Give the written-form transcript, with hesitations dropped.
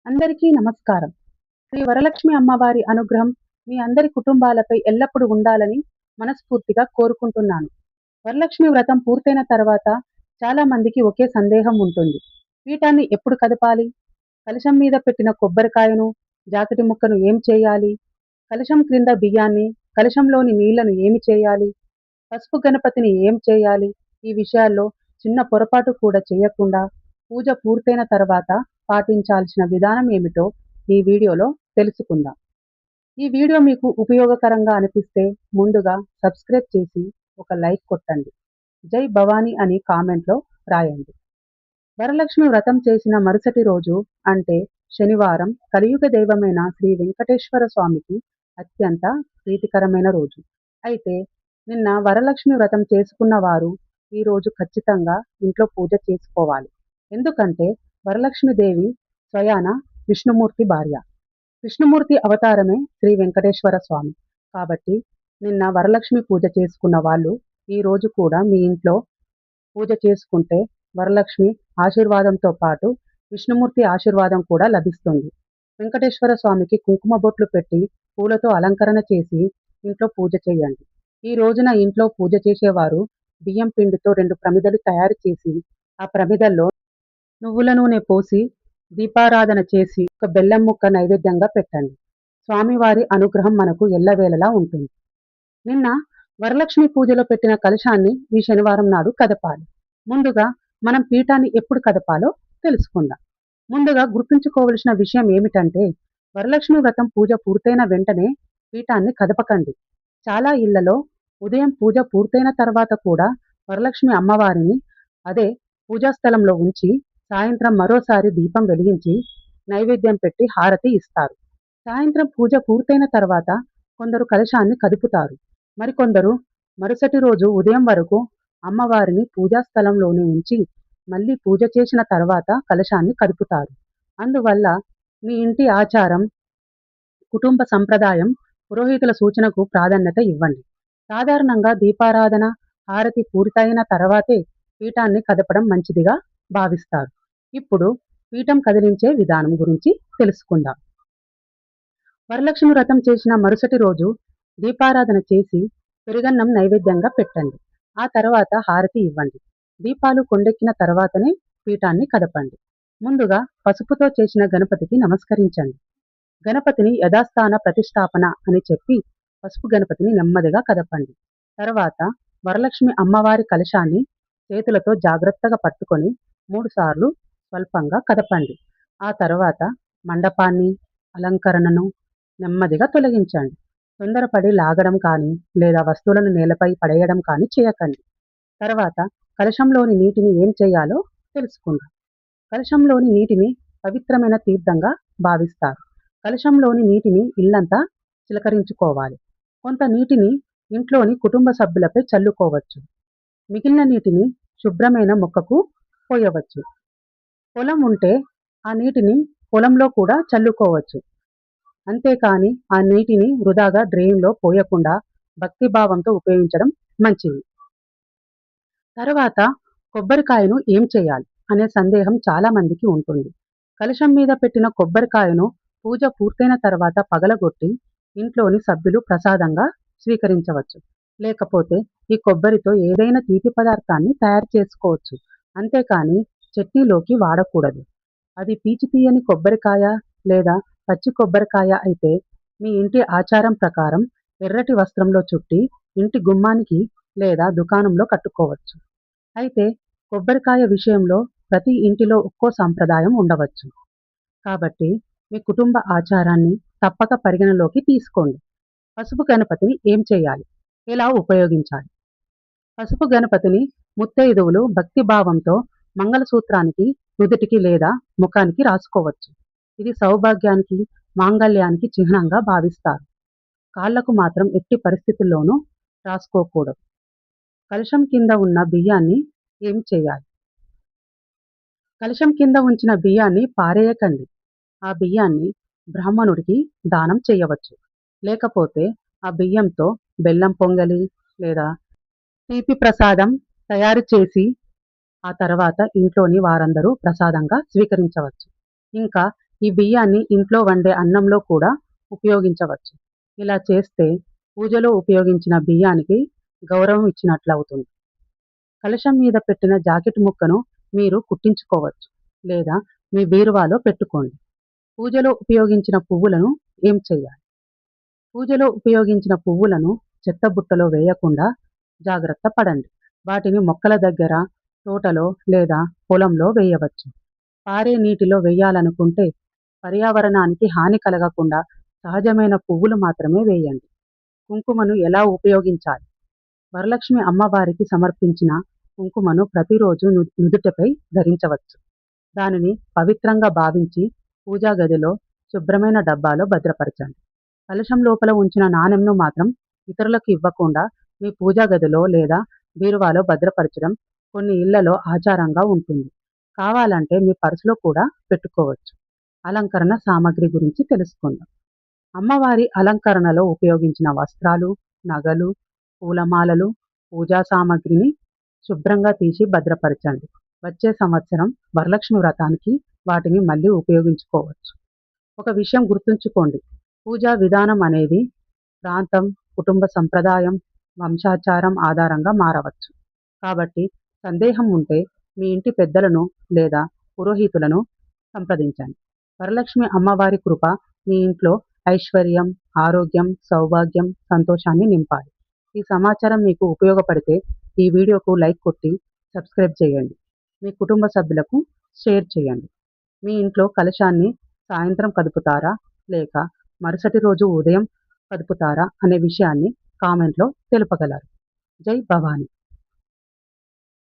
అందరికీ నమస్కారం. శ్రీ వరలక్ష్మి అమ్మవారి అనుగ్రహం మీ అందరి కుటుంబాలపై ఎల్లప్పుడూ ఉండాలని మనస్ఫూర్తిగా కోరుకుంటున్నాను. వరలక్ష్మి వ్రతం పూర్తయిన తర్వాత చాలా మందికి ఒకే సందేహం ఉంటుంది. పీఠాన్ని ఎప్పుడు కదపాలి? కలశం మీద పెట్టిన కొబ్బరికాయను, జాకెటి ముక్కను ఏం చేయాలి? కలశం క్రింద బియ్యాన్ని, కలశంలోని నీళ్లను ఏమి చేయాలి? పసుపు గణపతిని ఏం చేయాలి? ఈ విషయాల్లో చిన్న పొరపాటు కూడా చేయకుండా పూజ పూర్తయిన తర్వాత పాటించాల్సిన విధానం ఏమిటో ఈ వీడియోలో తెలుసుకుందాం. ఈ వీడియో మీకు ఉపయోగకరంగా అనిపిస్తే ముందుగా సబ్స్క్రైబ్ చేసి ఒక లైక్ కొట్టండి. జై భవానీ అని కామెంట్లో రాయండి. వరలక్ష్మి వ్రతం చేసిన మరుసటి రోజు అంటే శనివారం కలియుగ దైవమైన శ్రీ వెంకటేశ్వర స్వామికి అత్యంత ప్రీతికరమైన రోజు. అయితే నిన్న వరలక్ష్మి వ్రతం చేసుకున్న వారు ఈ రోజు ఖచ్చితంగా ఇంట్లో పూజ చేసుకోవాలి. ఎందుకంటే వరలక్ష్మీదేవి స్వయాన విష్ణుమూర్తి భార్య. విష్ణుమూర్తి అవతారమే శ్రీ వెంకటేశ్వర స్వామి. కాబట్టి నిన్న వరలక్ష్మి పూజ చేసుకున్న వాళ్ళు ఈ రోజు కూడా మీ ఇంట్లో పూజ చేసుకుంటే వరలక్ష్మి ఆశీర్వాదంతో పాటు విష్ణుమూర్తి ఆశీర్వాదం కూడా లభిస్తుంది. వెంకటేశ్వర స్వామికి కుంకుమ బొట్లు పెట్టి పూలతో అలంకరణ చేసి ఇంట్లో పూజ చేయండి. ఈ రోజున ఇంట్లో పూజ చేసేవారు బియ్యం పిండితో 2 ప్రమిదలు తయారు చేసి ఆ ప్రమిదల్లో నువ్వుల నూనె పోసి దీపారాధన చేసి ఒక బెల్లం ముక్క నైవేద్యంగా పెట్టండి. స్వామివారి అనుగ్రహం మనకు ఎల్లవేళలా ఉంటుంది. నిన్న వరలక్ష్మి పూజలో పెట్టిన కలశాన్ని ఈ శనివారం నాడు కదపాలి. ముందుగా మనం పీఠాన్ని ఎప్పుడు కదపాలో తెలుసుకుందాం. ముందుగా గుర్తుంచుకోవలసిన విషయం ఏమిటంటే వరలక్ష్మి వ్రతం పూజ పూర్తయిన వెంటనే పీఠాన్ని కదపకండి. చాలా ఇళ్లలో ఉదయం పూజ పూర్తయిన తర్వాత కూడా వరలక్ష్మి అమ్మవారిని అదే పూజాస్థలంలో ఉంచి సాయంత్రం మరోసారి దీపం వెలిగించి నైవేద్యం పెట్టి హారతి ఇస్తారు. సాయంత్రం పూజ పూర్తయిన తర్వాత కొందరు కలశాన్ని కదుపుతారు. మరికొందరు మరుసటి రోజు ఉదయం వరకు అమ్మవారిని పూజాస్థలంలోనే ఉంచి మళ్ళీ పూజ చేసిన తర్వాత కలశాన్ని కదుపుతారు. అందువల్ల మీ ఇంటి ఆచారం, కుటుంబ సంప్రదాయం, పురోహితుల సూచనకు ప్రాధాన్యత ఇవ్వండి. సాధారణంగా దీపారాధన, హారతి పూర్తయిన తర్వాతే పీఠాన్ని కదపడం మంచిదిగా భావిస్తారు. ఇప్పుడు పీఠం కదిలించే విధానం గురించి తెలుసుకుందాం. వరలక్ష్మి వ్రతం చేసిన మరుసటి రోజు దీపారాధన చేసి పెరుగన్నం నైవేద్యంగా పెట్టండి. ఆ తర్వాత హారతి ఇవ్వండి. దీపాలు కొండెక్కిన తర్వాతనే పీఠాన్ని కదపండి. ముందుగా పసుపుతో చేసిన గణపతికి నమస్కరించండి. గణపతిని యథాస్థాన ప్రతిష్టాపన అని చెప్పి పసుపు గణపతిని నెమ్మదిగా కదపండి. తర్వాత వరలక్ష్మి అమ్మవారి కలశాన్ని చేతులతో జాగ్రత్తగా పట్టుకొని 3 సార్లు స్వల్పంగా కదపండి. ఆ తర్వాత మండపాన్ని, అలంకరణను నెమ్మదిగా తొలగించండి. తొందరపడి లాగడం కానీ లేదా వస్తువులను నేలపై పడేయడం కానీ చేయకండి. తర్వాత కలశంలోని నీటిని ఏం చేయాలో తెలుసుకుందాం. కలశంలోని నీటిని పవిత్రమైన తీర్థంగా భావిస్తారు. కలశంలోని నీటిని ఇల్లంతా చిలకరించుకోవాలి. కొంత నీటిని ఇంట్లోని కుటుంబ సభ్యులపై చల్లుకోవచ్చు. మిగిలిన నీటిని శుభ్రమైన మొక్కకు పోయవచ్చు. పొలం ఉంటే ఆ నీటిని పొలంలో కూడా చల్లుకోవచ్చు. అంతేకాని ఆ నీటిని వృధాగా డ్రైన్లో పోయకుండా భక్తిభావంతో ఉపయోగించడం మంచిది. తర్వాత కొబ్బరికాయను ఏం చేయాలి అనే సందేహం చాలా మందికి ఉంటుంది. కలశం మీద పెట్టిన కొబ్బరికాయను పూజ పూర్తయిన తర్వాత పగలగొట్టి ఇంట్లోని సభ్యులు ప్రసాదంగా స్వీకరించవచ్చు. లేకపోతే ఈ కొబ్బరితో ఏదైనా తీపి పదార్థాన్ని తయారు చేసుకోవచ్చు. అంతేకాని చట్నీలోకి వాడకూడదు. అది పీచు తీయని కొబ్బరికాయ లేదా పచ్చి కొబ్బరికాయ అయితే మీ ఇంటి ఆచారం ప్రకారం ఎర్రటి వస్త్రంలో చుట్టి ఇంటి గుమ్మానికి లేదా దుకాణంలో కట్టుకోవచ్చు. అయితే కొబ్బరికాయ విషయంలో ప్రతి ఇంటిలో ఒక్కో సంప్రదాయం ఉండవచ్చు. కాబట్టి మీ కుటుంబ ఆచారాన్ని తప్పక పరిగణలోకి తీసుకోండి. పసుపు గణపతిని ఏం చేయాలి, ఎలా ఉపయోగించాలి? పసుపు గణపతిని ముత్తైదువులు భక్తిభావంతో మంగళసూత్రానికి, నుదుటికి లేదా ముఖానికి రాసుకోవచ్చు. ఇది సౌభాగ్యానికి, మాంగళ్యానికి చిహ్నంగా భావిస్తారు. కాళ్లకు మాత్రం ఎట్టి పరిస్థితుల్లోనూ రాసుకోకూడదు. కలశం కింద ఉన్న బియ్యాన్ని ఏం చేయాలి? కలశం కింద ఉంచిన బియ్యాన్ని పారేయకండి. ఆ బియ్యాన్ని బ్రాహ్మణుడికి దానం చేయవచ్చు. లేకపోతే ఆ బియ్యంతో బెల్లం పొంగలి లేదా తీపి ప్రసాదం తయారు చేసి ఆ తర్వాత ఇంట్లోని వారందరూ ప్రసాదంగా స్వీకరించవచ్చు. ఇంకా ఈ బియ్యాన్ని ఇంట్లో వండే అన్నంలో కూడా ఉపయోగించవచ్చు. ఇలా చేస్తే పూజలో ఉపయోగించిన బియ్యానికి గౌరవం ఇచ్చినట్లవుతుంది. కలశం మీద పెట్టిన జాకెట్ ముక్కను మీరు కుట్టించుకోవచ్చు లేదా మీ బీరువాలో పెట్టుకోండి. పూజలో ఉపయోగించిన పువ్వులను ఏం చేయాలి? పూజలో ఉపయోగించిన పువ్వులను చెత్తబుట్టలో వేయకుండా జాగ్రత్త పడండి. వాటిని మొక్కల దగ్గర, తోటలో లేదా పొలంలో వేయవచ్చు. పారే నీటిలో వేయాలనుకుంటే పర్యావరణానికి హాని కలగకుండా సహజమైన పువ్వులు మాత్రమే వేయండి. కుంకుమను ఎలా ఉపయోగించాలి? వరలక్ష్మి అమ్మవారికి సమర్పించిన కుంకుమను ప్రతిరోజు నుదుటిపై ధరించవచ్చు. దానిని పవిత్రంగా భావించి పూజా గదిలో శుభ్రమైన డబ్బాలో భద్రపరచండి. కలశం లోపల ఉంచిన నాణెంను మాత్రం ఇతరులకు ఇవ్వకుండా మీ పూజా గదిలో లేదా బీరువాలో భద్రపరచడం కొన్ని ఇళ్లలో ఆచారంగా ఉంటుంది. కావాలంటే మీ పర్సులో కూడా పెట్టుకోవచ్చు. అలంకరణ సామాగ్రి గురించి తెలుసుకుందాం. అమ్మవారి అలంకరణలో ఉపయోగించిన వస్త్రాలు, నగలు, పూలమాలలు, పూజా సామాగ్రిని శుభ్రంగా తీసి భద్రపరచండి. వచ్చే సంవత్సరం వరలక్ష్మి వ్రతానికి వాటిని మళ్ళీ ఉపయోగించుకోవచ్చు. ఒక విషయం గుర్తుంచుకోండి, పూజా విధానం అనేది ప్రాంతం, కుటుంబ సంప్రదాయం, వంశాచారం ఆధారంగా మారవచ్చు. కాబట్టి సందేహం ఉంటే మీ ఇంటి పెద్దలను లేదా పురోహితులను సంప్రదించండి. వరలక్ష్మి అమ్మవారి కృప మీ ఇంట్లో ఐశ్వర్యం, ఆరోగ్యం, సౌభాగ్యం, సంతోషాన్ని నింపాలి. ఈ సమాచారం మీకు ఉపయోగపడితే ఈ వీడియోకు లైక్ కొట్టి సబ్స్క్రైబ్ చేయండి. మీ కుటుంబ సభ్యులకు షేర్ చేయండి. మీ ఇంట్లో కలశాన్ని సాయంత్రం కదుపుతారా లేక మరుసటి రోజు ఉదయం కదుపుతారా అనే విషయాన్ని కామెంట్లో తెలుపగలరు. జై భవాని.